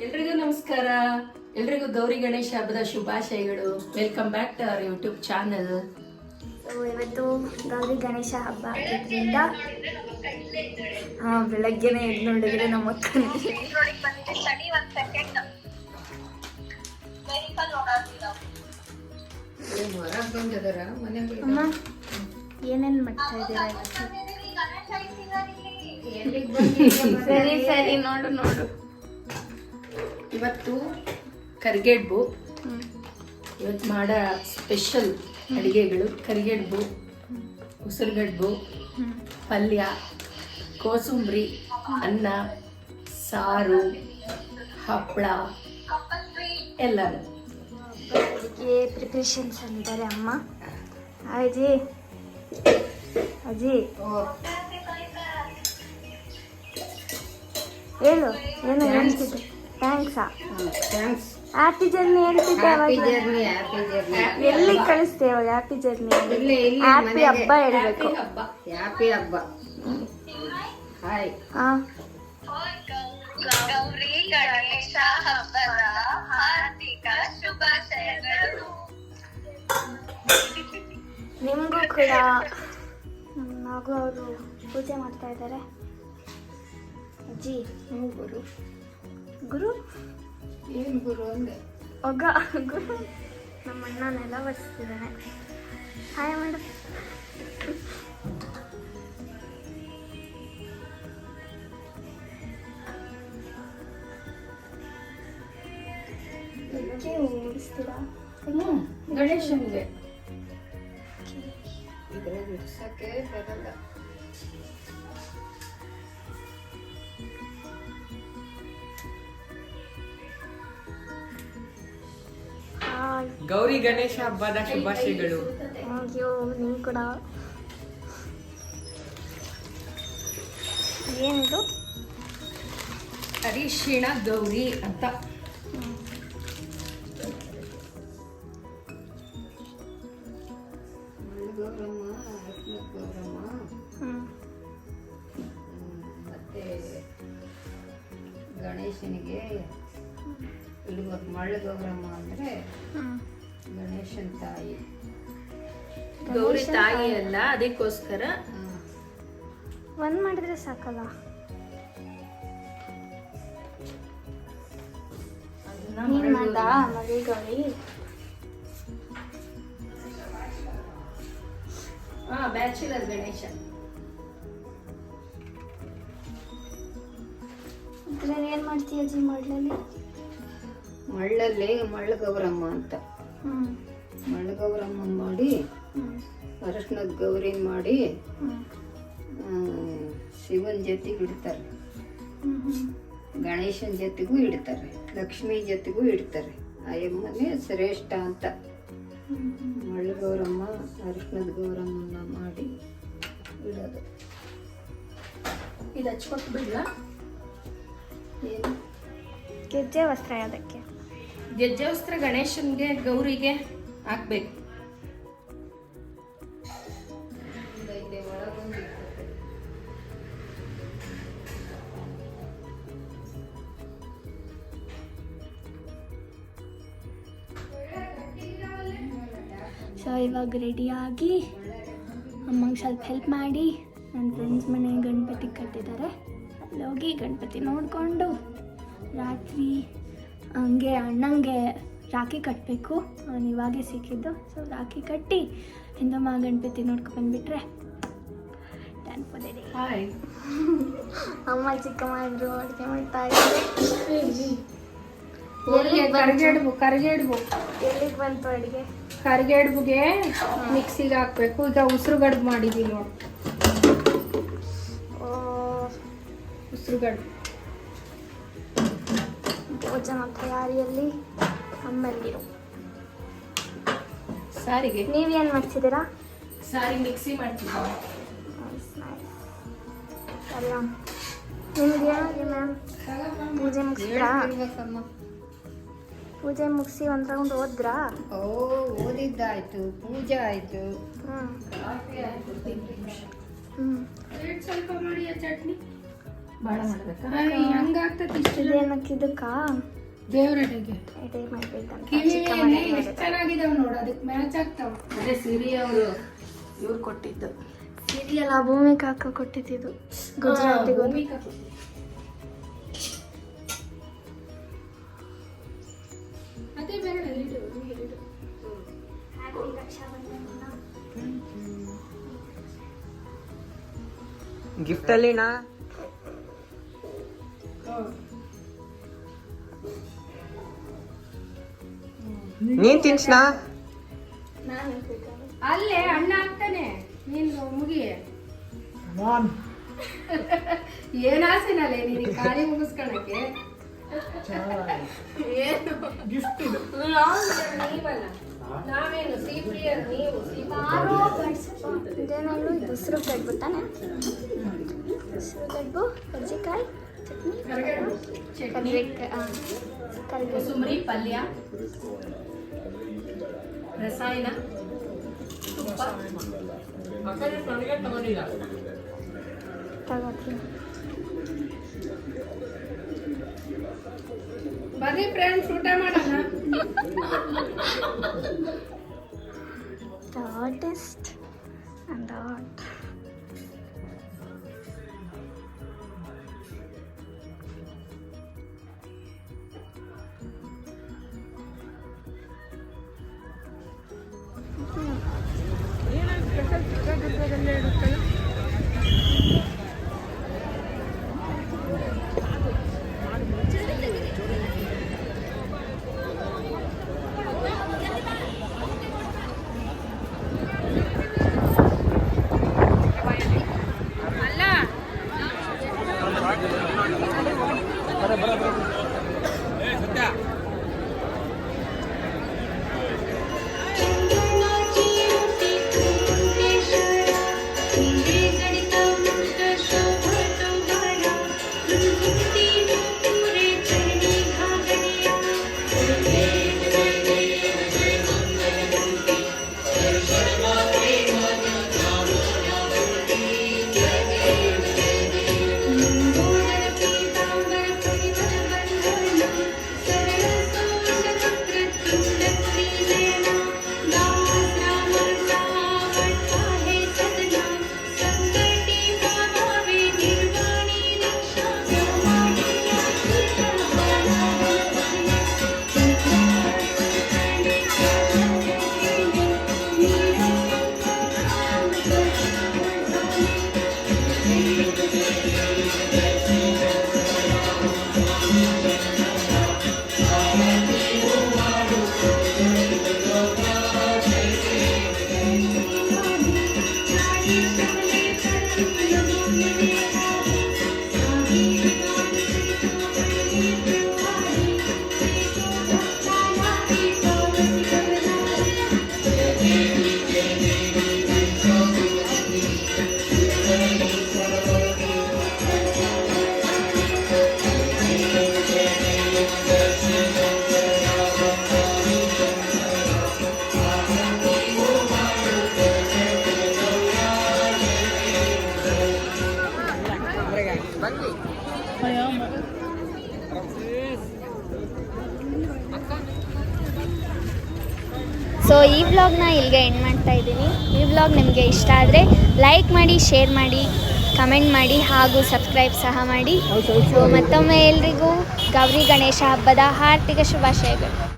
ಎಲ್ರಿಗೂ ನಮಸ್ಕಾರ. ಎಲ್ರಿಗೂ ಗೌರಿ ಗಣೇಶ ಹಬ್ಬದ ಶುಭಾಶಯಗಳು. Welcome back to our YouTube channel. ಇವತ್ತು ಗೌರಿ ಗಣೇಶ ಹಬ್ಬ ಆಗಿದ್ದರಿಂದ ಬೆಳಗ್ಗೆನೆ ಎದ್ದು ನೋಡಿದ್ರೆ ನಮ್ಮ ಏನೇನ್ ಮಾಡ್ತಾ ಇದ್ದೀರಾ? ಸರಿ ಸರಿ ನೋಡು ನೋಡು. ಇವತ್ತು ಕರಿಗೇಡ್ಬು. ಇವತ್ತು ಮಾಡೋ ಸ್ಪೆಷಲ್ ಅಡುಗೆಗಳು ಕರಿಗೇಡ್ಬು, ಉಸಿರುಗಡ್ಬು, ಪಲ್ಯ, ಕೋಸಂಬರಿ, ಅನ್ನ, ಸಾರು, ಹಪ್ಪಳ ಎಲ್ಲರೂ ಅಡುಗೆ ಪ್ರಿಪ್ರೇಷನ್ಸ್ ಅಂತಾರೆ ಅಮ್ಮ. ಅಜ್ಜಿ ಅಜ್ಜಿ ಹೇಳು, ಏನು ಹೇಳ್ತಿದ್ದೆ? ಥ್ಯಾಂಕ್ಸಾ? ಹ್ಯಾಪಿ ಜರ್ನಿ ಹೇಳ್ತಿದ್ದೆ. ಎಲ್ಲಿ ಕಳಿಸ್ತೇವ ಹ್ಯಾಪಿ ಜರ್ನಿ? ಹ್ಯಾಪಿ ಹಬ್ಬ ಹೇಳ್ಬೇಕು. ಹ್ಯಾಪಿ ಹಬ್ಬ. ಹಾಯ್. ಗೌರಿ ಗಣೇಶ ಹಬ್ಬದ ಹಾರ್ದಿಕ ಶುಭಾಶಯಗಳು. ನಿಮಗೂ ಕೂಡ. ಹಾಗೂ ಅವರು ಪೂಜೆ ಮಾಡ್ತಾ ಇದ್ದಾರೆ. ಅಜ್ಜಿ ಗುರು ಗುರು ಏನು ಗುರು ಅಂದೆ? ಒಗ್ಗ ಗುರು ನಮ್ಮ ಅಣ್ಣನೆಲ್ಲ ಬಡಿಸ್ತಿದ್ದಾನೆ. Hi madam. ಮುಗಿಸ್ತೀರಾ? ಗಣೇಶನಿಗೆ ಇದ್ರೆ ಬಿಡ್ಸಕ್ಕೆ ಬರಲ್ಲ. ಗೌರಿ ಗಣೇಶ ಹಬ್ಬದ ಶುಭಾಶಯಗಳು. ಅಯ್ಯೋ ನೀವು ಕೂಡ. ಏನಿದು? ಅರಿಶಿಣ ಗೌರಿ ಅಂತ. ಗೌರಮ್ಮ, ಅರಿಶಿಣ ಗೌರಮ್ಮ, ಮತ್ತೆ ಗಣೇಶನಿಗೆ ಇಲ್ಲಿಗೆ ಮಳ್ಳ ಗೌರಮ್ಮ ಅಂದ್ರೆ ಗಣೇಶನ್ ತಾಯಿ. ಗೌರಿ ತಾಯಿ ಅಲ್ಲ, ಅದಕ್ಕೋಸ್ಕರ ಒಂದ್ ಮಾಡಿದ್ರೆ ಸಾಕಲ್ಲ? ನೀನ್ ಮಾಡ್ದ ಮದುವೆ ಗೌರಿ? ಬ್ಯಾಚುಲರ್ ಗಣೇಶ. ಏನ್ ಮಾಡ್ತೀಯ ಅಜ್ಜಿ ಮಳ್ಳಲ್ಲಿ? ಮಳ್ಳಲ್ಲಿ ಮಳ್ಳ ಗೌರಮ್ಮ ಅಂತ. ಮಳ್ಳ ಗೌರಮ್ಮ ಮಾಡಿ ಅರಶಿನದ ಗೌರಿ ಮಾಡಿ ಶಿವನ ಜೊತೆಗೆ ಇಡ್ತಾರೆ, ಗಣೇಶನ ಜೊತೆಗೂ ಇಡ್ತಾರೆ, ಲಕ್ಷ್ಮಿ ಜೊತೆಗೂ ಇಡ್ತಾರೆ. ಆ ಎಮ್ಮನೆ ಶ್ರೇಷ್ಠ ಅಂತ. ಮಳ್ಳ ಗೌರಮ್ಮ ಅರಶಿನದ ಗೌರಮ್ಮನ ಮಾಡಿ ಇಡೋದು. ಇದು ಹಚ್ಕೊಟ್ಟು ಬಿಡ್ಲಾ? ಏನು ಗೆಜ್ಜೆ ವಸ್ತ್ರ ಅದಕ್ಕೆ? ಗೆಜ್ಜೆ ವಸ್ತ್ರ ಗಣೇಶನ್ಗೆ ಗೌರಿಗೆ ಹಾಕ್ಬೇಕು. ಸೊ ಇವಾಗ ರೆಡಿಯಾಗಿ ಅಮ್ಮಂಗೆ ಸ್ವಲ್ಪ ಹೆಲ್ಪ್ ಮಾಡಿ ನನ್ನ ಫ್ರೆಂಡ್ಸ್ ಮನೆ ಗಣಪತಿ ಕಟ್ಟಿದ್ದಾರೆ. ಅಲ್ಲಿ ಹೋಗಿ ಗಣಪತಿ ನೋಡಿಕೊಂಡು ರಾತ್ರಿ ಹಂಗೆ ಅಣ್ಣಂಗೆ ರಾಖಿ ಕಟ್ಟಬೇಕು. ಅವನು ಇವಾಗೇ ಸಿಕ್ಕಿದ್ದು. ಸೊ ರಾಖಿ ಕಟ್ಟಿ ಹಿಂದಮ್ಮ ಗಣಪತಿ ನೋಡ್ಕೊಂಡು ಬಂದುಬಿಟ್ರೆ done for the day. Hi. ಅಮ್ಮ ಚಿಕ್ಕಮ್ಮ ಇದ್ರು ಅಡುಗೆ ಮಾಡ್ತಾ ಇದ್ದಾರೆ. ಕರಿಗೇಡ್ಬು ಎಲ್ಲಿಗೆ ಬಂತು ಅಡುಗೆ? ಕರಿಗೇಡ್ಬುಗೆ ಮಿಕ್ಸಿಗೆ ಹಾಕ್ಬೇಕು. ಈಗ ಉಸಿರುಗಡ್ಬು ಮಾಡಿದ್ದೀವಿ ನೋಡಿ. ಉಸಿರುಗಡ್ಬು ಭೋಜನ ತಯಾರಿಯಲ್ಲಿ ನಮ್ಮಲ್ಲಿರು. ಸಾರಿಗೆ ನೀವೇನು ಮಾಡ್ತಿದ್ದೀರಾ? ಸಾರಿ ಮಿಕ್ಸಿ ಮಾಡ್ತಿದ್ದೀವಿ. ಸರಿ ಮ್ಯಾಮ್. ನಿಮ್ಗೆ ಏನಾಗಿದೆ ಮ್ಯಾಮ್? ಪೂಜೆ ಮುಗಿಸಿದ್ರಾ? ಪೂಜೆ ಮುಗಿಸಿ ಒಂದು ರೌಂಡ್ ಹೋದ್ರಾ? ಓದಿದ್ದಾಯ್ತು, ಪೂಜೆ ಆಯ್ತು, ಸ್ವಲ್ಪ ಮಾಡಿ ಚಟ್ನಿ ಭಾಳ ಮಾಡ್ಬೇಕಾ? ಹಂಗಾಗ್ತದೆ. ಇದೇನಕ್ಕೆ ಇದಕ್ಕಾ? ದೇವ್ರಡೆಗೆ ಇದೇ ಮಾಡ್ಬೇಕಂತ ಕಿವಿ ಚಿಕ್ಕ ಮನೆಗೆ ಎಷ್ಟು ಚೆನ್ನಾಗಿದಾವ್ ನೋಡು, ಅದಕ್ಕೆ ಮ್ಯಾಚ್ ಆಗ್ತಾವ. ಅದೇ ಸಿರಿ ಅವರು ಇವ್ರು ಕೊಟ್ಟಿದ್ದು. ಸೀರಿಯಲ್ ಭೂಮಿಕಾ ಅಕ್ಕ ಕೊಟ್ಟಿದ್ದು ಗುಜರಾತಿಗೆ ಅದೇ ಬೇರೆ ಗಿಫ್ಟ್ ಅಲ್ಲಿನಾ ನೀನ್ ತಿನ್ಸ್ನಾ ಅಲ್ಲೇ ಅಣ್ಣ ಆಗ್ತಾನೆ, ನೀನು ಮುಗಿ. ಏನ್ ಆಸೆನಲ್ಲೇ ನೀನು ಖಾಲಿ ಮುಗಿಸ್ಕೊಳಕ್ಕೆ. ಏನು ನೀವಲ್ಲ, ನಾವೇನು ಸಿಹಿಪ್ರಿಯರು, ನೀವು ಇದೇನಲ್ಲೂ ಇದು ಹೆಸರು ಕಡ್ಬು ತಾನೆ, ಹೆಸರು ಕಡ್ಬು, ಕರ್ಜಿಕಾಯಿ ಚಟ್ನಿ, ಕೊಸುಂಬರಿ ಪಲ್ಯ, ರಸಾಯನ, ತುಪ್ಪ. ತಗೋತೀನಿ. ಬರ್ರಿ ಫ್ರೆಂಡ್ಸ್, ಊಟ ಮಾಡೋಣ. The artist and the art. So ಈ ವ್ಲಾಗ್ನ ಇಲ್ಲಿಗೆ ಎಂಡ್ ಮಾಡ್ತಾ ಇದ್ದೀನಿ. ಈ ವ್ಲಾಗ್ ನಿಮಗೆ ಇಷ್ಟ ಆದರೆ ಲೈಕ್ ಮಾಡಿ, ಶೇರ್ ಮಾಡಿ, ಕಮೆಂಟ್ ಮಾಡಿ ಹಾಗೂ ಸಬ್ಸ್ಕ್ರೈಬ್ ಸಹ ಮಾಡಿ. ಸೊ ಮತ್ತೊಮ್ಮೆ ಎಲ್ರಿಗೂ ಗೌರಿ ಗಣೇಶ ಹಬ್ಬದ ಹಾರ್ದಿಕ ಶುಭಾಶಯಗಳು.